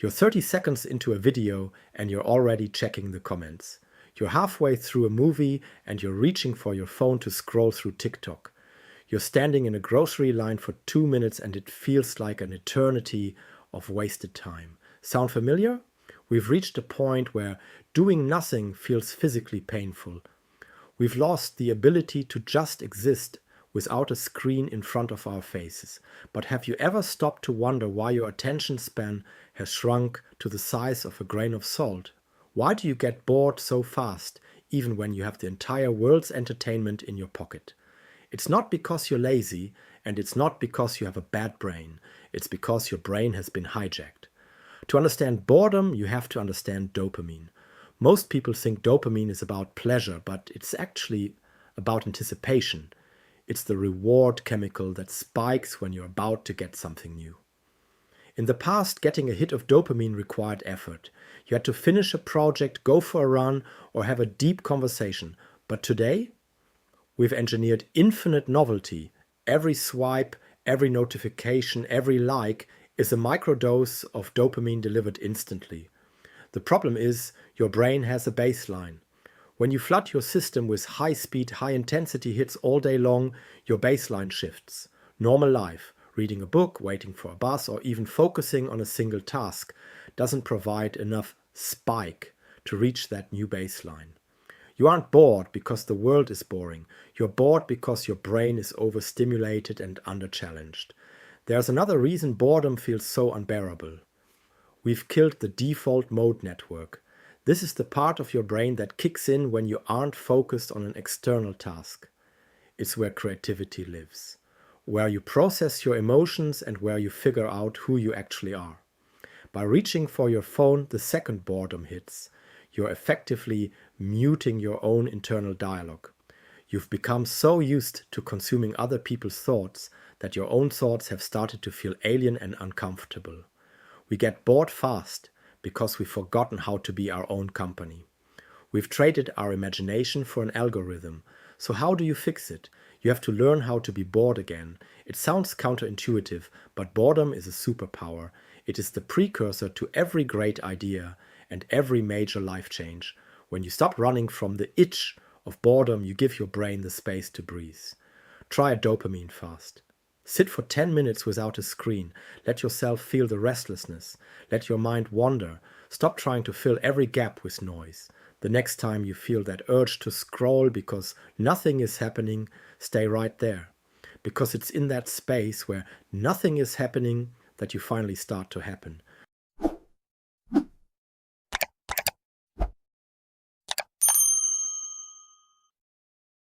You're 30 seconds into a video and you're already checking the comments. You're halfway through a movie and you're reaching for your phone to scroll through TikTok. You're standing in a grocery line for 2 minutes and it feels like an eternity of wasted time. Sound familiar? We've reached a point where doing nothing feels physically painful. We've lost the ability to just exist without a screen in front of our faces. But have you ever stopped to wonder why your attention span has shrunk to the size of a grain of salt? Why do you get bored so fast, even when you have the entire world's entertainment in your pocket? It's not because you're lazy, and it's not because you have a bad brain. It's because your brain has been hijacked. To understand boredom, you have to understand dopamine. Most people think dopamine is about pleasure, but it's actually about anticipation. It's the reward chemical that spikes when you're about to get something new. In the past, getting a hit of dopamine required effort. You had to finish a project, go for a run, or have a deep conversation. But today, we've engineered infinite novelty. Every swipe, every notification, every like is a microdose of dopamine delivered instantly. The problem is your brain has a baseline. When you flood your system with high-speed, high-intensity hits all day long, your baseline shifts. Normal life, reading a book, waiting for a bus, or even focusing on a single task doesn't provide enough spike to reach that new baseline. You aren't bored because the world is boring. You're bored because your brain is overstimulated and under-challenged. There's another reason boredom feels so unbearable. We've killed the default mode network. This is the part of your brain that kicks in when you aren't focused on an external task. It's where creativity lives, where you process your emotions and where you figure out who you actually are. By reaching for your phone the second boredom hits, you're effectively muting your own internal dialogue. You've become so used to consuming other people's thoughts that your own thoughts have started to feel alien and uncomfortable. We get bored fast because we've forgotten how to be our own company. We've traded our imagination for an algorithm. So how do you fix it? You have to learn how to be bored again. It sounds counterintuitive, but boredom is a superpower. It is the precursor to every great idea and every major life change. When you stop running from the itch of boredom, you give your brain the space to breathe. Try a dopamine fast. Sit for 10 minutes without a screen. Let yourself feel the restlessness. Let your mind wander. Stop trying to fill every gap with noise. The next time you feel that urge to scroll because nothing is happening, stay right there. Because it's in that space where nothing is happening that you finally start to happen.